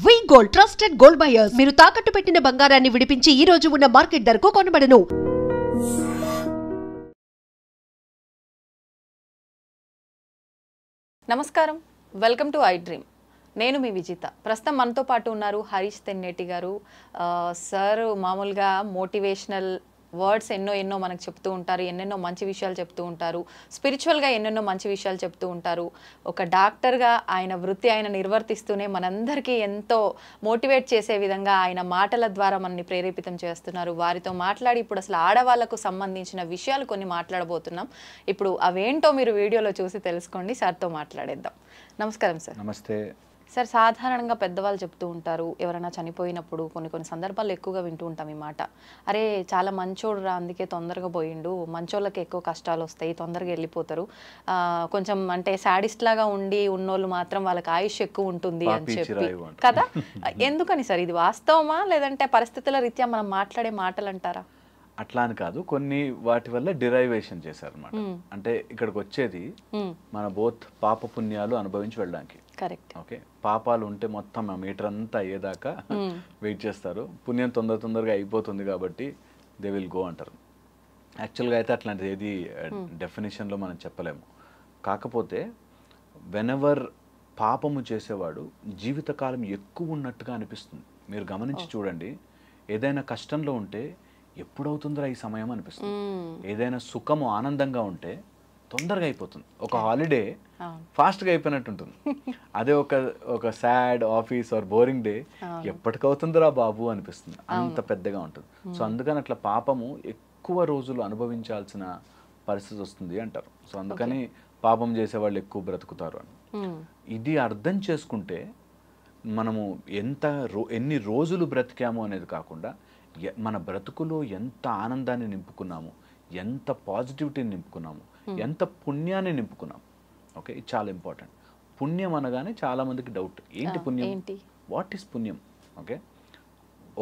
వి gold trusted gold buyers మీరు తాకట్టు పెట్టిన బంగారాన్ని విడిపించి ఈ రోజు ఉన్న మార్కెట్ ధరకు కొనబడను. నమస్కారం, వెల్కమ్ టు ఐ డ్రీమ్. నేను మీ విజిత. ప్రస్తుతం మనతో పాటు ఉన్నారు హరీష్ తెన్నేటి గారు. సార్ మామూలుగా మోటివేషనల్ వర్డ్స్ ఎన్నో మనకు చెప్తూ ఉంటారు, ఎన్నెన్నో మంచి విషయాలు చెప్తూ ఉంటారు, స్పిరిచువల్గా ఎన్నెన్నో మంచి విషయాలు చెప్తూ ఉంటారు. ఒక డాక్టర్గా ఆయన వృత్తి ఆయన నిర్వర్తిస్తూనే మనందరికీ ఎంతో మోటివేట్ చేసే విధంగా ఆయన మాటల ద్వారా మనల్ని ప్రేరేపితం చేస్తున్నారు. వారితో మాట్లాడి ఇప్పుడు అసలు ఆడవాళ్లకు సంబంధించిన విషయాలు కొన్ని మాట్లాడబోతున్నాం. ఇప్పుడు అవేంటో మీరు వీడియోలో చూసి తెలుసుకోండి. సార్తో మాట్లాడేద్దాం. నమస్కారం సార్. నమస్తే సార్. సాధారణంగా పెద్దవాళ్ళు చెప్తూ ఉంటారు, ఎవరైనా చనిపోయినప్పుడు కొన్ని సందర్భాలు ఎక్కువగా వింటూ ఉంటాం ఈ మాట, అరే చాలా మంచోడు రా, అందుకే తొందరగా పోయిండు, మంచోళ్ళకి ఎక్కువ కష్టాలు వస్తాయి, తొందరగా వెళ్ళిపోతారు, కొంచెం అంటే సాడిస్ట్ లాగా ఉండి ఉన్నోళ్ళు మాత్రం వాళ్ళకి ఆయుష్ ఎక్కువ ఉంటుంది అని చెప్పి కదా. ఎందుకని సార్, ఇది వాస్తవమా లేదంటే పరిస్థితుల రీత్యా మనం మాట్లాడే మాటలు అంటారా? అట్లా అని కాదు, కొన్ని వాటి వల్ల డిరైవేషన్ చేశారు అనమాట. అంటే ఇక్కడికి వచ్చేది మన బోత్ పాప పుణ్యాలు అనుభవించి వెళ్ళడానికి. కరెక్ట్. ఓకే, పాపాలు ఉంటే మొత్తం ఆ మీటర్ అంతా అయ్యేదాకా వెయిట్ చేస్తారు. పుణ్యం తొందరగా అయిపోతుంది కాబట్టి దే విల్ గో అంటారు. యాక్చువల్గా అయితే అట్లాంటిది ఏది డెఫినేషన్లో మనం చెప్పలేము. కాకపోతే వెనెవర్ పాపము చేసేవాడు జీవితకాలం ఎక్కువ ఉన్నట్టుగా అనిపిస్తుంది. మీరు గమనించి చూడండి, ఏదైనా కష్టంలో ఉంటే ఎప్పుడవుతుందిరా ఈ సమయం అనిపిస్తుంది. ఏదైనా సుఖము ఆనందంగా ఉంటే తొందరగా అయిపోతుంది. ఒక హాలిడే ఫాస్ట్గా అయిపోయినట్టు ఉంటుంది. అదే ఒక sad office or boring day ఎప్పటికవుతుందిరా బాబు అనిపిస్తుంది, అంత పెద్దగా ఉంటుంది. సో అందుకని అట్లా పాపము ఎక్కువ రోజులు అనుభవించాల్సిన పరిస్థితి వస్తుంది అంటారు. సో అందుకని పాపం చేసేవాళ్ళు ఎక్కువ బ్రతుకుతారు అని. ఇది అర్థం చేసుకుంటే మనము ఎన్ని రోజులు బ్రతికాము అనేది కాకుండా మన బ్రతుకులో ఎంత ఆనందాన్ని నింపుకున్నాము, ఎంత పాజిటివిటీని నింపుకున్నాము, ఎంత పుణ్యాన్ని నింపుకున్నాము. ఓకే, ఇది చాలా ఇంపార్టెంట్. పుణ్యం అనగానే చాలా మందికి డౌట్, ఏంటి పుణ్యం, వాట్ ఈస్ పుణ్యం? ఓకే,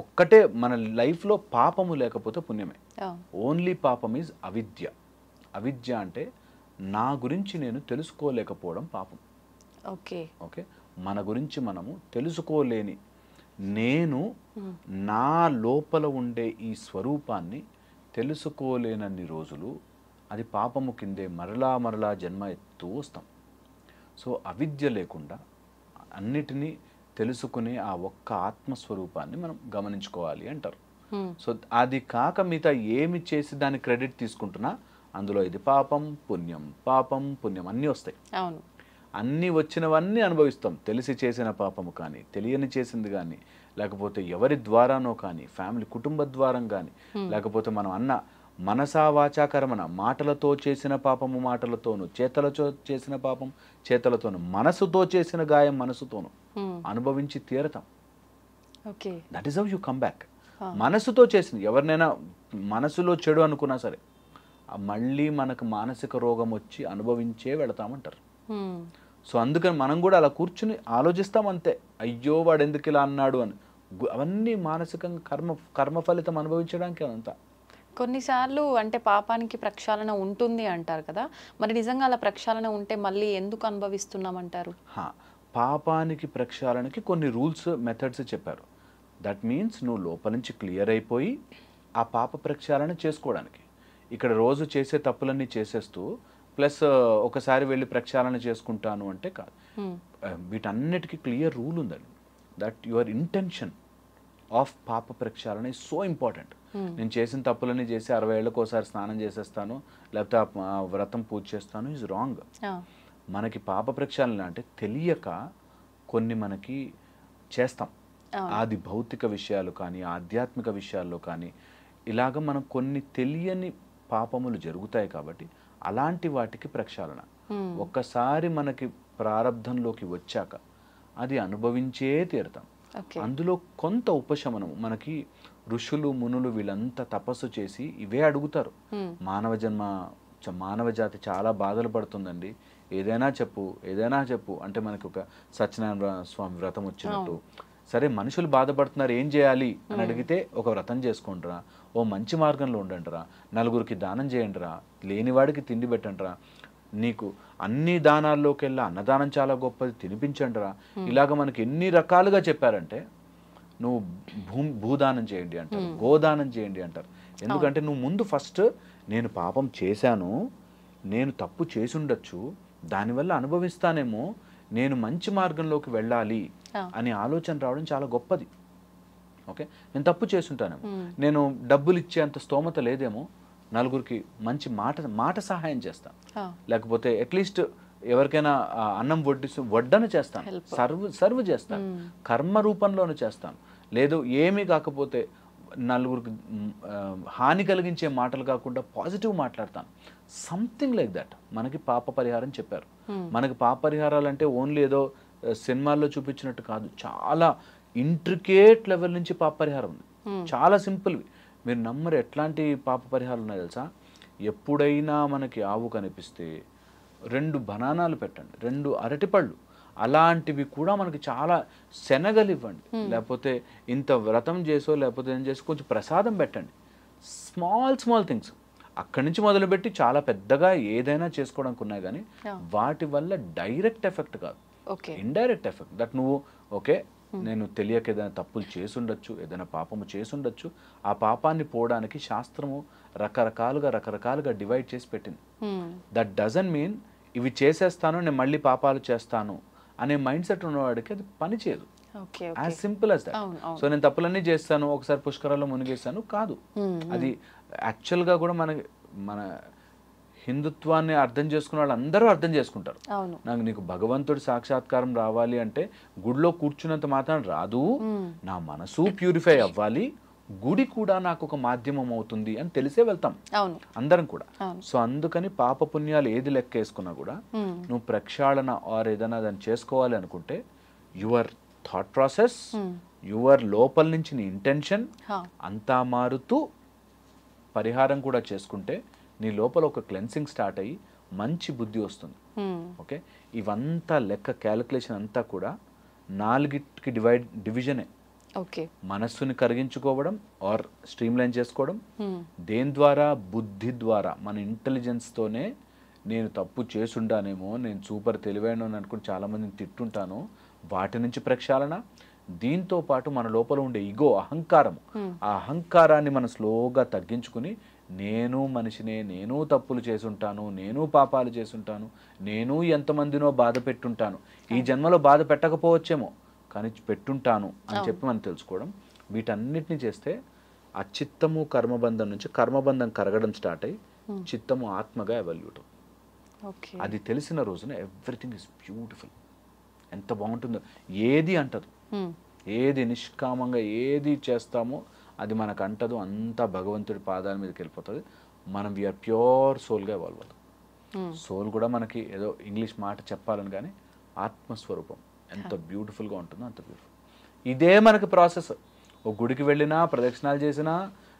ఒక్కటే మన లైఫ్లో పాపము లేకపోతే పుణ్యమే. ఓన్లీ పాపం ఈజ్ అవిద్య. అవిద్య అంటే నా గురించి నేను తెలుసుకోలేకపోవడం పాపం. ఓకే ఓకే, మన గురించి మనము తెలుసుకోలేని, నేను నా లోపల ఉండే ఈ స్వరూపాన్ని తెలుసుకోలేనన్ని రోజులు అది పాపము కిందే మరలా జన్మ ఎత్తూ వస్తాం. సో అవిద్య లేకుండా అన్నిటినీ తెలుసుకునే ఆ ఒక్క ఆత్మస్వరూపాన్ని మనం గమనించుకోవాలి అంటారు. సో అది కాక మిగతా ఏమి చేసి దాని క్రెడిట్ తీసుకుంటున్నా అందులో ఇది పాపం పుణ్యం అన్నీ వస్తాయి. అవును, అన్నీ వచ్చినవన్నీ అనుభవిస్తాం. తెలిసి చేసిన పాపము కానీ, తెలియని చేసింది కానీ, లేకపోతే ఎవరి ద్వారానో కానీ, ఫ్యామిలీ కుటుంబ ద్వారం కానీ, లేకపోతే మనం అన్న మనసా వాచా కర్మణ, మాటలతో చేసిన పాపము మాటలతోను, చేతలతో చేసిన పాపం చేతలతోను, మనసుతో చేసిన గాయం మనసుతోను అనుభవించి తీరతాం. That is how you come back. మనసుతో చేసింది ఎవరినైనా మనసులో చెడు అనుకున్నా సరే మళ్ళీ మనకు మానసిక రోగం వచ్చి అనుభవించే వెళతామంటారు. సో అందుకని మనం కూడా అలా కూర్చుని ఆలోచిస్తాం అంతే, అయ్యో వాడు ఎందుకు ఇలా అన్నాడు అని. అవన్నీ మానసికంగా కర్మ ఫలితం అనుభవించడానికి అదంతా. కొన్నిసార్లు అంటే పాపానికి ప్రక్షాళన ఉంటుంది అంటారు కదా, మరి నిజంగా అలా ప్రక్షాళన ఉంటే మళ్ళీ ఎందుకు అనుభవిస్తున్నామంటారు? పాపానికి ప్రక్షాళనకి కొన్ని రూల్స్ మెథడ్స్ చెప్పారు. దట్ మీన్స్ నువ్వు లోపల నుంచి క్లియర్ అయిపోయి ఆ పాప ప్రక్షాళన చేసుకోవడానికి. ఇక్కడ రోజు చేసే తప్పులన్నీ చేసేస్తూ ప్లస్ ఒకసారి వెళ్ళి ప్రక్షాళన చేసుకుంటాను అంటే కాదు. వీటన్నిటికీ క్లియర్ రూల్ ఉందండి. దట్ యువర్ ఇంటెన్షన్ ఆఫ్ పాప ప్రక్షాళన ఈజ్ సో ఇంపార్టెంట్. నేను చేసిన తప్పులన్నీ చేసి 60 ఏళ్ళకి ఒకసారి స్నానం చేసేస్తాను, లేకపోతే వ్రతం పూజ చేస్తాను ఈజ్ రాంగ్. మనకి పాప ప్రక్షాళన అంటే తెలియక కొన్ని మనకి చేస్తాం. అది భౌతిక విషయాలు కానీ, ఆధ్యాత్మిక విషయాల్లో కానీ, ఇలాగ మనం కొన్ని తెలియని పాపములు జరుగుతాయి. కాబట్టి అలాంటి వాటికి ప్రక్షాళన ఒక్కసారి మనకి ప్రారంధంలోకి వచ్చాక అది అనుభవించే తీరుతాం. అందులో కొంత ఉపశమనం మనకి ఋషులు మునులు వీళ్ళంతా తపస్సు చేసి ఇవే అడుగుతారు. మానవ జాతి చాలా బాధలు పడుతుందండి, ఏదైనా చెప్పు అంటే మనకి ఒక సత్యనారాయణ స్వామి వ్రతం వచ్చినట్టు. సరే మనుషులు బాధపడుతున్నారు, ఏం చేయాలి అని అడిగితే ఒక వ్రతం చేసుకోండిరా, ఓ మంచి మార్గంలో ఉండండిరా, నలుగురికి దానం చేయండిరా, లేనివాడికి తిండి పెట్టండిరా, నీకు అన్ని దానాల్లోకి వెళ్ళా అన్నదానం చాలా గొప్పది, తినిపించండి రా, ఇలాగ మనకి ఎన్ని రకాలుగా చెప్పారంటే నువ్వు భూదానం చేయండి అంటారు, గోదానం చేయండి అంటారు. ఎందుకంటే నువ్వు ముందు ఫస్ట్ నేను పాపం చేశాను, నేను తప్పు చేసి ఉండొచ్చు, దానివల్ల అనుభవిస్తానేమో, నేను మంచి మార్గంలోకి వెళ్ళాలి అనే ఆలోచన రావడం చాలా గొప్పది. ఓకే, నేను తప్పు చేసుంటానేమో, నేను డబ్బులు ఇచ్చేంత స్తోమత లేదేమో, నలుగురికి మంచి మాట సహాయం చేస్తాను, లేకపోతే అట్లీస్ట్ ఎవరికైనా అన్నం వడ్డన చేస్తాను, సర్వ్ చేస్తాను, కర్మ రూపంలోనే చేస్తాను. లేదు ఏమీ కాకపోతే నలుగురికి హాని కలిగించే మాటలు కాకుండా పాజిటివ్ మాట్లాడతాను, సంథింగ్ లైక్ దట్. మనకి పాప పరిహారం చెప్పారు. మనకి పాప పరిహారాలు అంటే ఓన్లీ ఏదో సినిమాల్లో చూపించినట్టు కాదు, చాలా ఇంట్రికేట్ లెవెల్ నుంచి పాప పరిహారం ఉంది. చాలా సింపుల్వి, మీరు నమ్మరు ఎట్లాంటి పాప పరిహారాలు ఉన్నాయి తెలుసా. ఎప్పుడైనా మనకి ఆవు కనిపిస్తే 2 బనానాలు పెట్టండి, 2 అరటిపళ్ళు, అలాంటివి కూడా మనకి చాలా శనగలు ఇవ్వండి, లేకపోతే ఇంత వ్రతం చేసో లేకపోతే ఏం చేసి కొంచెం ప్రసాదం పెట్టండి. స్మాల్ థింగ్స్ అక్కడి నుంచి మొదలుపెట్టి చాలా పెద్దగా ఏదైనా చేసుకోవడానికి ఉన్నాయి, కానీ వాటి వల్ల డైరెక్ట్ ఎఫెక్ట్ కాదు, ఇండైరెక్ట్ ఎఫెక్ట్. దట్ నువ్వు ఓకే నేను తెలియక ఏదైనా తప్పులు చేసుండొచ్చు, ఏదైనా పాపము చేసుండొచ్చు, ఆ పాపాన్ని పోవడానికి శాస్త్రము రకరకాలుగా డివైడ్ చేసి పెట్టింది. దట్ డజంట్ మీన్ ఇవి చేసేస్తాను నేను మళ్ళీ పాపాలు చేస్తాను అనే మైండ్ సెట్ ఉన్నవాడికి అది పని చేయదు. As simple as that. So నేను తప్పులన్నీ చేస్తాను, ఒకసారి పుష్కరాల్లో మునిగేస్తాను కాదు. అది యాక్చువల్గా కూడా మన హిందుత్వాన్ని అర్థం చేసుకున్న వాళ్ళు అందరూ అర్థం చేసుకుంటారు. నీకు భగవంతుడి సాక్షాత్కారం రావాలి అంటే గుడిలో కూర్చున్నంత మాత్రం రాదు, నా మనసు ప్యూరిఫై అవ్వాలి, గుడి కూడా నాకు ఒక మాధ్యమం అవుతుంది అని తెలిసే వెళ్తాం అందరం కూడా. సో అందుకని పాప పుణ్యాలు ఏది లెక్క వేసుకున్నా కూడా నువ్వు ప్రక్షాళన ఆర్ ఏదైనా దాన్ని చేసుకోవాలి అనుకుంటే యువర్ థాట్ ప్రాసెస్, యువర్ లోపల నుంచి నీ ఇంటెన్షన్ అంతా మారుతూ పరిహారం కూడా చేసుకుంటే నీ లోపల ఒక క్లెన్సింగ్ స్టార్ట్ అయ్యి మంచి బుద్ధి వస్తుంది. ఓకే, ఇవంతా లెక్క క్యాలిక్యులేషన్ అంతా కూడా 4కి డివిజనే. మనస్సుని కరిగించుకోవడం ఆర్ స్ట్రీమ్ లైన్ చేసుకోవడం, దేని ద్వారా బుద్ధి ద్వారా మన ఇంటెలిజెన్స్తోనే నేను తప్పు చేసుండానేమో, నేను సూపర్ తెలివైన అనుకుని చాలామందిని తిట్టుంటాను, వాటి నుంచి ప్రక్షాళన. దీంతో పాటు మన లోపల ఉండే ఇగో అహంకారం, ఆ అహంకారాన్ని మనం స్లోగా తగ్గించుకుని నేను మనిషినే, నేను తప్పులు చేసుంటాను, నేను పాపాలు చేసుంటాను, నేను ఎంతమందినో బాధ పెట్టుంటాను, ఈ జన్మలో బాధ పెట్టకపోవచ్చేమో కానీ పెట్టుంటాను అని చెప్పి మనం తెలుసుకోవడం. వీటన్నిటిని చేస్తే ఆ చిత్తము కర్మబంధం నుంచి కర్మబంధం కరగడం స్టార్ట్ అయ్యి చిత్తము ఆత్మగా ఎవల్యూట్. అది తెలిసిన రోజున ఎవ్రీథింగ్ ఇస్ బ్యూటిఫుల్. ఎంత బాగుంటుందో, ఏది అంటదు, ఏది నిష్కామంగా ఏది చేస్తామో అది మనకు అంటదు, అంతా భగవంతుడి పాదాల మీదకి వెళ్ళిపోతుంది. మనం వీఆర్ ప్యూర్ సోల్గా ఎవాల్వ్ అవుతాం. సోల్ కూడా మనకి ఏదో ఇంగ్లీష్ మాట చెప్పాలని కానీ ఆత్మస్వరూపం ఎంత బ్యూటిఫుల్గా ఉంటుందో అంత బ్యూటిఫుల్. ఇదే మనకి ప్రాసెస్. ఒక గుడికి వెళ్ళినా, ప్రదక్షిణాలు చేసినా,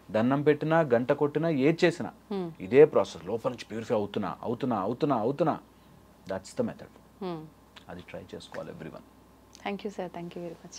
దండం పెట్టినా, గంట కొట్టినా, ఏది చేసినా ఇదే ప్రాసెస్. లోపల నుంచి ప్యూరిఫై అవుతున్నా. That's the method. అది ట్రై చేసుకోవాలి everyone. Thank you sir, thank you very much.